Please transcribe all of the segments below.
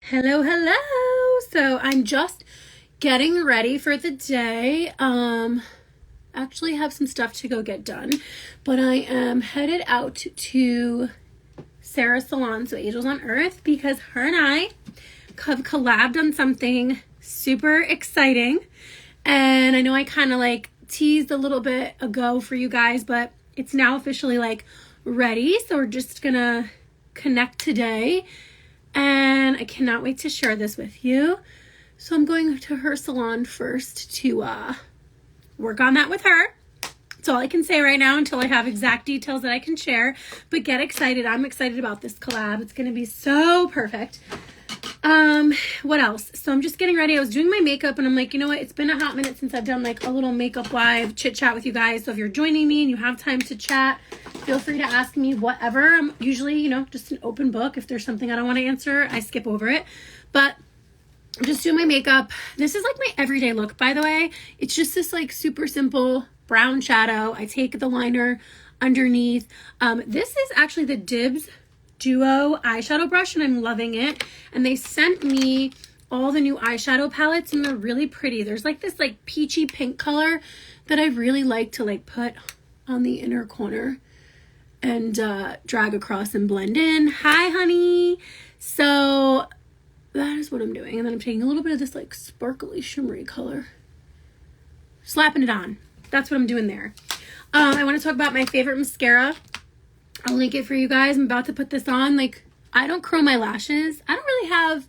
Hello, hello. So I'm just getting ready for the day. Actually have some stuff to go get done, but I am headed out to Sarah's salon, so Angels on Earth, because her and I have collabed on something super exciting. And I know I kind of like teased a little bit ago for you guys, but it's now officially like ready. So we're just gonna connect today. And I cannot wait to share this with you. So I'm going to her salon first to work on that with her. That's all I can say right now until I have exact details that I can share. But get excited. I'm excited about this collab. It's going to be so perfect. What else? So I'm just getting ready. I was doing my makeup and I'm like, you know what? It's been a hot minute since I've done like a little makeup live chit chat with you guys. So if you're joining me and you have time to chat, feel free to ask me whatever. I'm usually, just an open book. If there's something I don't want to answer, I skip over it. But I'm just doing my makeup. This is like my everyday look, by the way. It's just this like super simple brown shadow. I take the liner underneath. This is actually the Dibs Duo eyeshadow brush and I'm loving it. And they sent me all the new eyeshadow palettes and they're really pretty. There's like this like peachy pink color that I really like to like put on the inner corner and drag across and blend in. Hi, honey. So that is what I'm doing. And then I'm taking a little bit of this like sparkly shimmery color, slapping it on. That's what I'm doing there. I want to talk about my favorite mascara. I'll link it for you guys. I'm about to put this on. Like, I don't curl my lashes. I don't really have,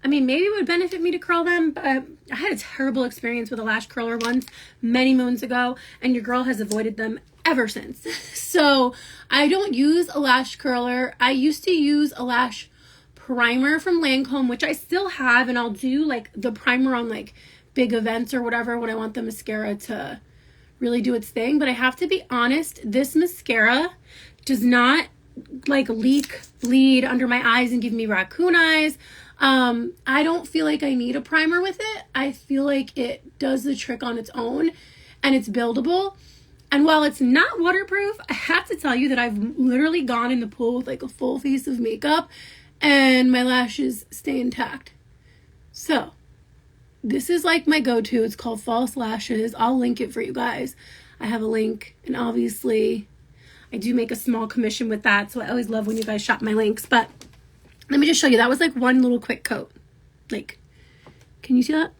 maybe it would benefit me to curl them, but I had a terrible experience with a lash curler once many moons ago, and your girl has avoided them ever since. So I don't use a lash curler. I used to use a lash primer from Lancome, which I still have, and I'll do like the primer on like big events or whatever when I want the mascara to really do its thing. But I have to be honest, this mascara does not like bleed under my eyes and give me raccoon eyes. I don't feel like I need a primer with it. I feel like it does the trick on its own and it's buildable. And while it's not waterproof, I have to tell you that I've literally gone in the pool with like a full face of makeup and my lashes stay intact. So this is like my go-to. It's called False Lashes. I'll link it for you guys. I have a link, and obviously I do make a small commission with that, so I always love when you guys shop my links. But let me just show you. That was like one little quick coat. Like, can you see that?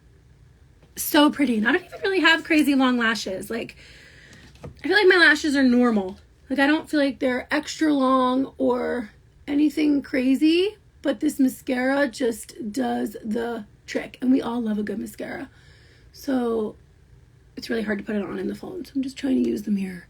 So pretty. And I don't even really have crazy long lashes. Like, I feel like my lashes are normal. Like, I don't feel like they're extra long or anything crazy, but this mascara just does the trick, and we all love a good mascara. So it's really hard to put it on in the phone, so I'm just trying to use the mirror.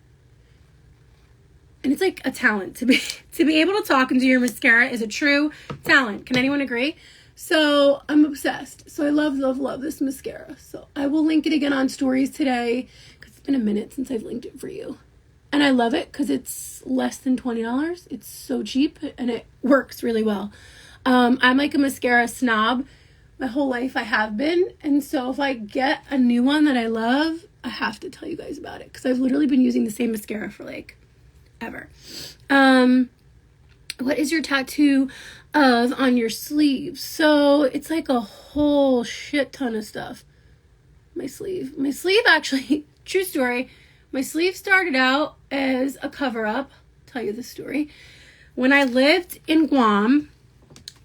And it's like a talent to be able to talk and do your mascara is a true talent. Can anyone agree? So I'm obsessed. So I love this mascara. So I will link it again on stories today because it's been a minute since I've linked it for you. And I love it because it's less than $20. It's so cheap and it works really well. I'm like a mascara snob. My whole life I have been. And so if I get a new one that I love, I have to tell you guys about it because I've literally been using the same mascara for like ever. What is your tattoo of on your sleeve? So it's like a whole shit ton of stuff. My sleeve actually, true story. My sleeve started out as a cover-up. I'll tell you the story. When I lived in Guam,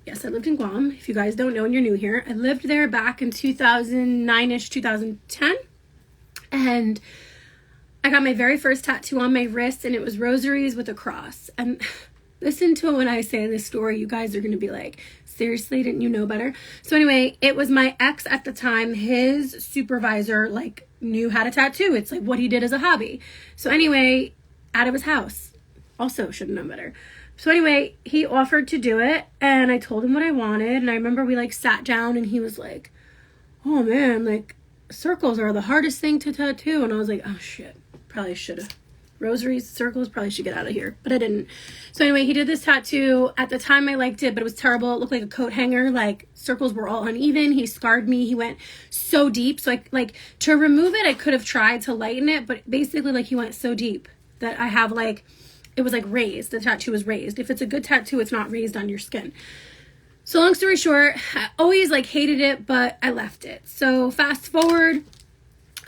yes, I lived in Guam. If you guys don't know and you're new here, I lived there back in 2009-ish, 2010. And I got my very first tattoo on my wrist, and it was rosaries with a cross. And listen to it when I say this story. You guys are going to be like, seriously, didn't you know better? So anyway, it was my ex at the time. His supervisor, like, knew how to tattoo. It's like what he did as a hobby. So anyway, out of his house. Also should have known better. So anyway, he offered to do it, and I told him what I wanted. And I remember we like sat down, and he was like, oh man, like circles are the hardest thing to tattoo. And I was like, oh shit, probably should have. Rosaries, circles, probably should get out of here, but I didn't. So anyway, he did this tattoo. At the time I liked it, but it was terrible. It looked like a coat hanger. Like circles were all uneven. He scarred me. He went so deep. So like to remove it, I could have tried to lighten it, but basically like he went so deep that I have like, it was like raised. The tattoo was raised. If it's a good tattoo, it's not raised on your skin. So long story short, I always like hated it, but I left it. So fast forward,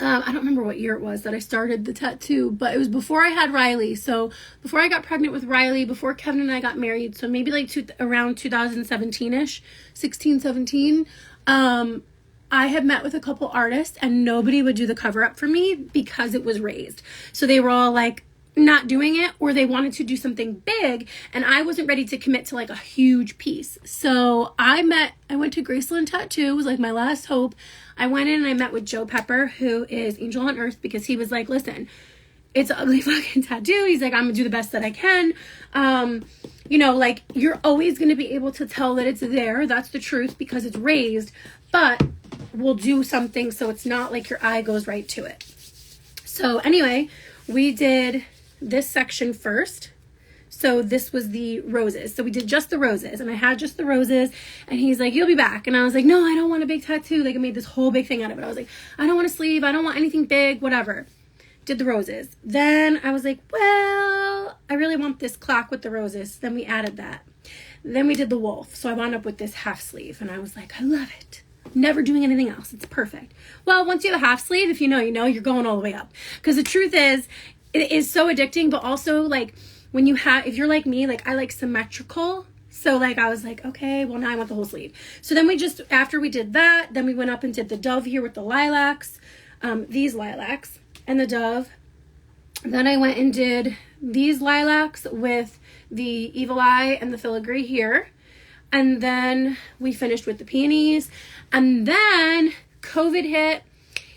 I don't remember what year it was that I started the tattoo, but it was before I had Riley. So before I got pregnant with Riley, before Kevin and I got married, so maybe like around 2017-ish, 16, 17, I had met with a couple artists and nobody would do the cover up for me because it was raised. So they were all like not doing it, or they wanted to do something big and I wasn't ready to commit to like a huge piece. So I went to Graceland Tattoo. It was like my last hope. I went in and I met with Joe Pepper, who is Angel on Earth, because he was like, listen, it's an ugly fucking tattoo. He's like, I'm gonna do the best that I can. You know, like, you're always gonna be able to tell that it's there. That's the truth, because it's raised, but we'll do something so it's not like your eye goes right to it. So anyway, we did this section first. So this was the roses. So we did just the roses, and I had just the roses, and he's like, you'll be back. And I was like, no, I don't want a big tattoo. Like, I made this whole big thing out of it. I was like, I don't want a sleeve. I don't want anything big, whatever. Did the roses. Then I was like, well, I really want this clock with the roses. Then we added that. Then we did the wolf. So I wound up with this half sleeve, and I was like, I love it. Never doing anything else. It's perfect. Well, once you have a half sleeve, if you know, you're going all the way up. Because the truth is, it is so addicting, but also like when you have, if you're like me, like I like symmetrical. So like I was like, okay, well now I want the whole sleeve. So then after we did that, then we went up and did the dove here with the lilacs, these lilacs and the dove. Then I went and did these lilacs with the evil eye and the filigree here. And then we finished with the peonies. And then COVID hit.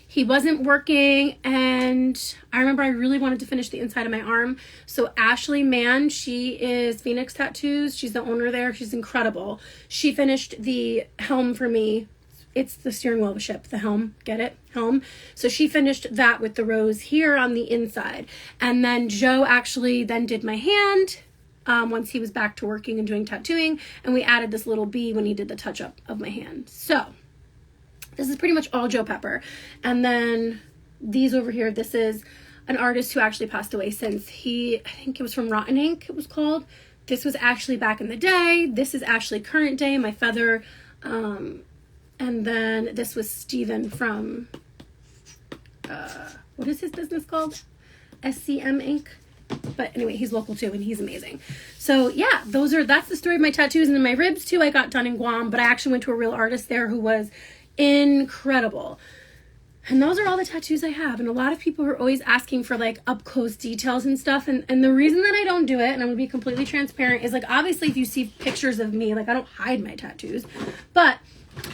He wasn't working, and I remember I really wanted to finish the inside of my arm. So Ashley Mann, she is Phoenix Tattoos. She's the owner there. She's incredible. She finished the helm for me. It's the steering wheel of a ship, the helm. Get it? Helm. So she finished that with the rose here on the inside. And then Joe actually then did my hand once he was back to working and doing tattooing. And we added this little bee when he did the touch-up of my hand. So this is pretty much all Joe Pepper. And then these over here, this is an artist who actually passed away since. I think it was from Rotten Ink, it was called. This was actually back in the day. This is actually current day, my feather. And then this was Steven from, what is his business called? SCM Ink. But anyway, he's local too, and he's amazing. So yeah, that's the story of my tattoos. And then my ribs too, I got done in Guam, but I actually went to a real artist there who was incredible. And those are all the tattoos I have. And a lot of people are always asking for like up close details and stuff. And the reason that I don't do it, and I'm gonna be completely transparent, is like, obviously if you see pictures of me, like I don't hide my tattoos, but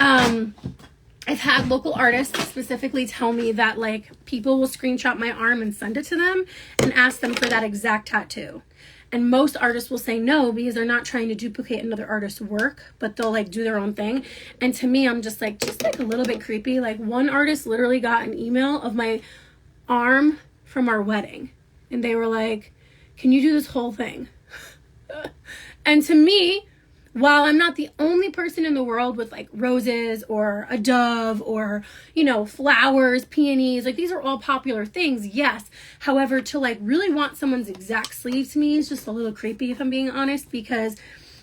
I've had local artists specifically tell me that like people will screenshot my arm and send it to them and ask them for that exact tattoo. And most artists will say no, because they're not trying to duplicate another artist's work, but they'll like do their own thing. And to me, I'm just like a little bit creepy. Like one artist literally got an email of my arm from our wedding. And they were like, can you do this whole thing? And to me, while I'm not the only person in the world with like roses or a dove or, flowers, peonies, like these are all popular things, yes. However, to like really want someone's exact sleeve to me is just a little creepy, if I'm being honest, because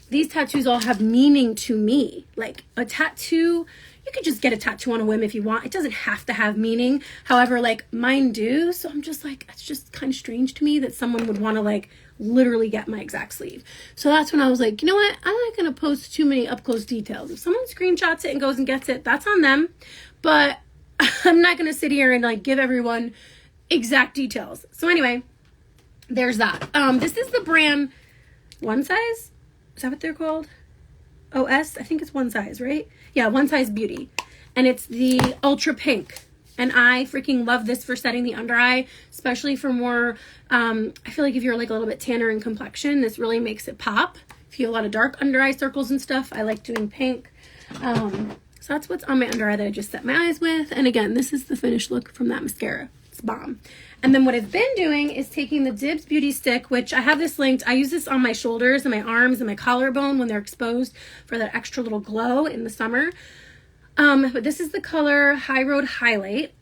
these tattoos all have meaning to me. Like a tattoo, you could just get a tattoo on a whim if you want. It doesn't have to have meaning. However, like mine do. So I'm just like, it's just kind of strange to me that someone would want to like literally get my exact sleeve. So that's when I was like, you know what? I'm not going to post too many up close details. If someone screenshots it and goes and gets it, that's on them. But I'm not going to sit here and like give everyone exact details. So anyway, there's that. This is the brand One Size. Is that what they're called? OS? I think it's One Size, right? Yeah, One Size Beauty. And it's the Ultra Pink. And I freaking love this for setting the under eye, especially for more, I feel like if you're like a little bit tanner in complexion, this really makes it pop. If you have a lot of dark under eye circles and stuff, I like doing pink. So that's what's on my under eye that I just set my eyes with. And again, this is the finished look from that mascara. It's bomb. And then what I've been doing is taking the Dibs Beauty Stick, which I have this linked. I use this on my shoulders and my arms and my collarbone when they're exposed for that extra little glow in the summer. But this is the color High Road Highlight.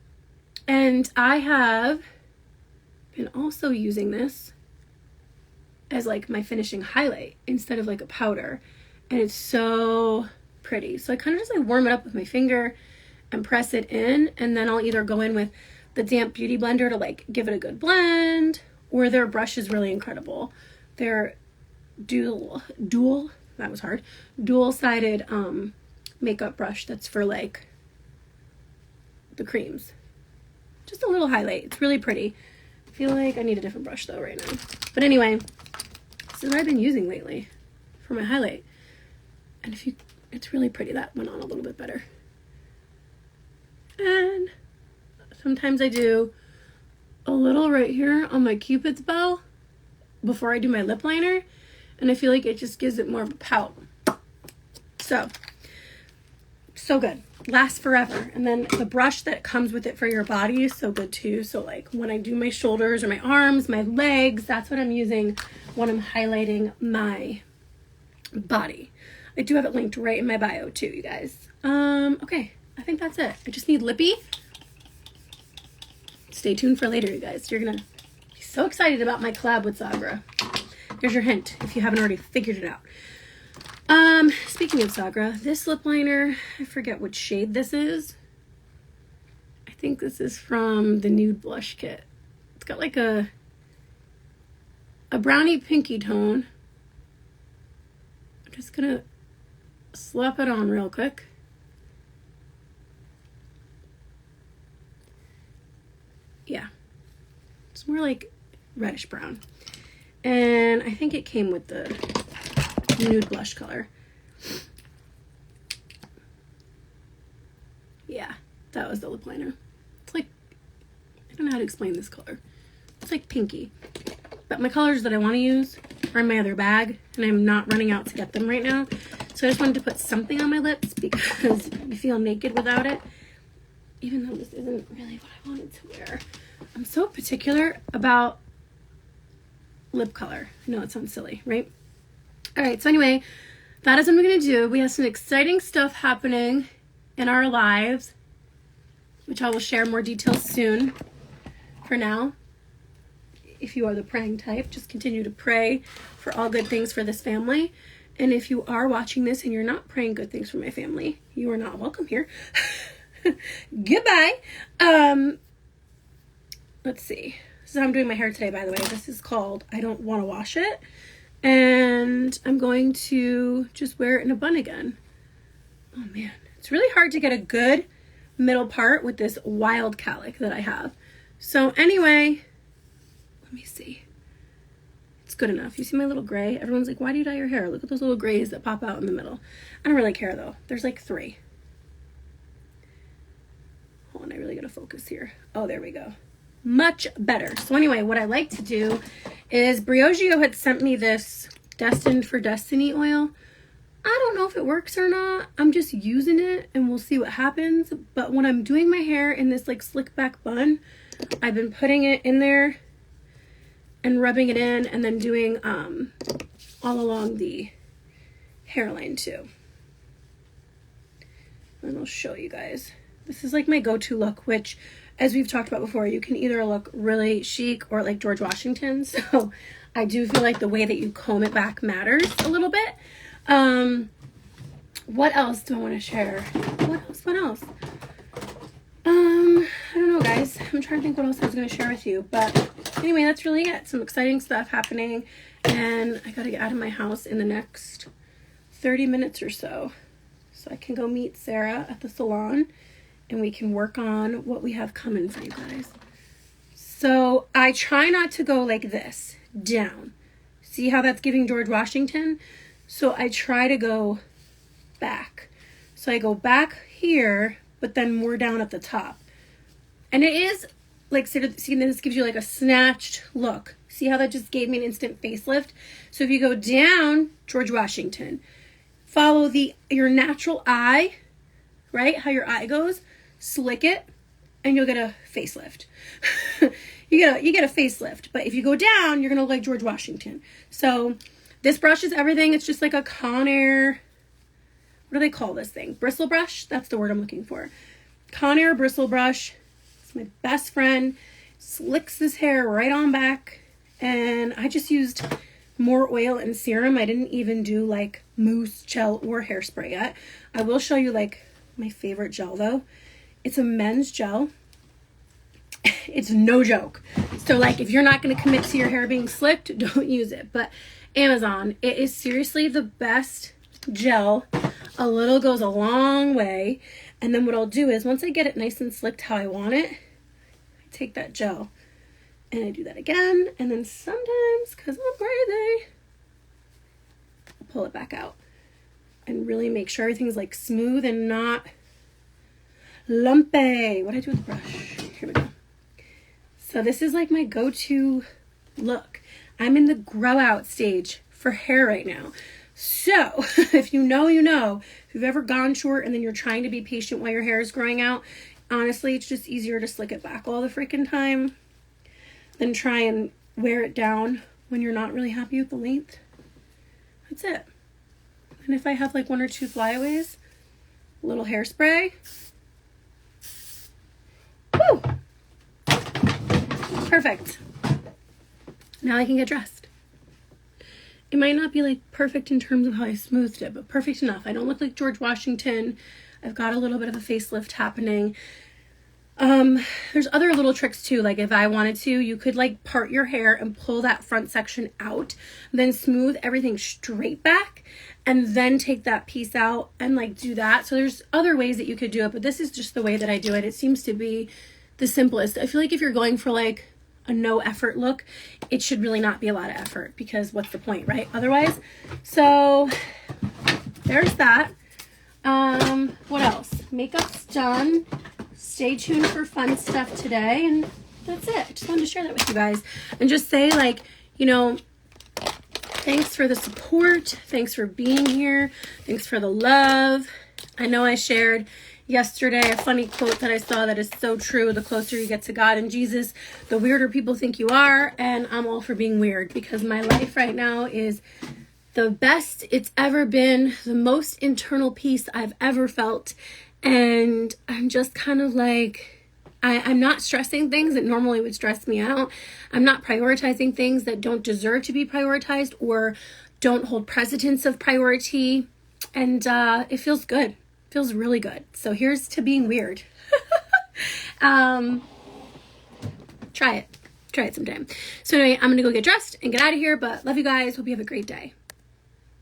And I have been also using this as like my finishing highlight instead of like a powder. And it's so pretty. So I kind of just like warm it up with my finger and press it in, and then I'll either go in with the damp beauty blender to like give it a good blend, or their brush is really incredible. Their dual that was hard, dual-sided makeup brush that's for like the creams. Just a little highlight. It's really pretty. I feel like I need a different brush though right now. But anyway, this is what I've been using lately for my highlight. And it's really pretty. That went on a little bit better. And sometimes I do a little right here on my Cupid's bow before I do my lip liner. And I feel like it just gives it more of a pout. So good. Lasts forever. And then the brush that comes with it for your body is so good too. So like when I do my shoulders or my arms, my legs, that's what I'm using when I'm highlighting my body. I do have it linked right in my bio too, you guys. Okay, I think that's it. I just need lippy. Stay tuned for later, you guys. You're gonna be so excited about my collab with Sagra. There's your hint if you haven't already figured it out. Speaking of Sagra, this lip liner, I forget which shade this is. I think this is from the Nude Blush Kit. It's got like a brownie pinky tone. I'm just gonna slap it on real quick. Yeah, it's more like reddish brown. And I think it came with the nude blush color. Yeah, that was the lip liner. It's like, I don't know how to explain this color. It's like pinky. But my colors that I want to use are in my other bag, and I'm not running out to get them right now. So I just wanted to put something on my lips because you feel naked without it. Even though this isn't really what I wanted to wear. I'm so particular about lip color. I know it sounds silly, right? All right, so anyway, that is what I'm going to do. We have some exciting stuff happening in our lives, which I will share more details soon. For now, if you are the praying type, just continue to pray for all good things for this family. And if you are watching this and you're not praying good things for my family, you are not welcome here. Goodbye. Let's see. This is how I'm doing my hair today, by the way. This is called I Don't Want to Wash It. And I'm going to just wear it in a bun again. Oh man, it's really hard to get a good middle part with this wild calic that I have. So anyway, let me see. It's good enough. You see my little gray? Everyone's like, why do you dye your hair? Look at those little grays that pop out in the middle. I don't really care though. There's like 3. Hold on, I really gotta focus here. Oh, there we go. Much better. So anyway, what I like to do is Briogeo had sent me this Destined for Destiny oil. I don't know if it works or not. I'm just using it and we'll see what happens. But when I'm doing my hair in this like slick back bun, I've been putting it in there and rubbing it in and then doing all along the hairline too. And I'll show you guys. This is like my go-to look, which as we've talked about before, you can either look really chic or like George Washington. So I do feel like the way that you comb it back matters a little bit. What else do I want to share? What else? I don't know, guys. I'm trying to think what else I was going to share with you. But anyway, that's really it. Some exciting stuff happening. And I got to get out of my house in the next 30 minutes or so. So I can go meet Sarah at the salon. And we can work on what we have coming for you guys. So I try not to go like this, down. See how that's giving George Washington? So I try to go back. So I go back here, but then more down at the top. And it is, like, see, this gives you like a snatched look. See how that just gave me an instant facelift? So if you go down, George Washington. Follow your natural eye, right? How your eye goes. Slick it, and you'll get a facelift. you get a facelift. But if you go down, you're gonna look like George Washington. So this brush is everything. It's just like a Conair. What do they call this thing? Bristle brush. That's the word I'm looking for. Conair bristle brush. It's my best friend. Slicks this hair right on back, and I just used more oil and serum. I didn't even do like mousse, gel, or hairspray yet. I will show you like my favorite gel though. It's a men's gel. It's no joke. So like if you're not going to commit to your hair being slicked, don't use it. But Amazon, it is seriously the best gel. A little goes a long way. And then what I'll do is once I get it nice and slicked how I want it, I take that gel and I do that again. And then sometimes, because I'm crazy, I'll pull it back out and really make sure everything's like smooth and not lumpy. What do I do with the brush? Here we go. So this is like my go-to look. I'm in the grow out stage for hair right now. So if you know, you know. If you've ever gone short and then you're trying to be patient while your hair is growing out, honestly, it's just easier to slick it back all the freaking time than try and wear it down when you're not really happy with the length. That's it. And if I have like 1 or 2 flyaways, a little hairspray. Woo! Perfect. Now I can get dressed. It might not be like perfect in terms of how I smoothed it, but perfect enough. I don't look like George Washington. I've got a little bit of a facelift happening. There's other little tricks too. Like if I wanted to, you could like part your hair and pull that front section out, then smooth everything straight back, and then take that piece out and like do that. So there's other ways that you could do it, but this is just the way that I do it. It seems to be the simplest. I feel like if you're going for like a no effort look, it should really not be a lot of effort, because what's the point, right? Otherwise. So there's that. What else? Makeup's done. Stay tuned for fun stuff today, and that's it. I just wanted to share that with you guys and just say, like, you know, thanks for the support. Thanks for being here. Thanks for the love. I know I shared yesterday a funny quote that I saw that is so true. The closer you get to God and Jesus, the weirder people think you are. And I'm all for being weird, because my life right now is the best it's ever been, the most internal peace I've ever felt. And I'm just kind of like, I'm not stressing things that normally would stress me out. I'm not prioritizing things that don't deserve to be prioritized or don't hold precedence of priority. And it feels good. Feels really good. So here's to being weird. Try it sometime. So anyway, I'm gonna go get dressed and get out of here, but love you guys. Hope you have a great day.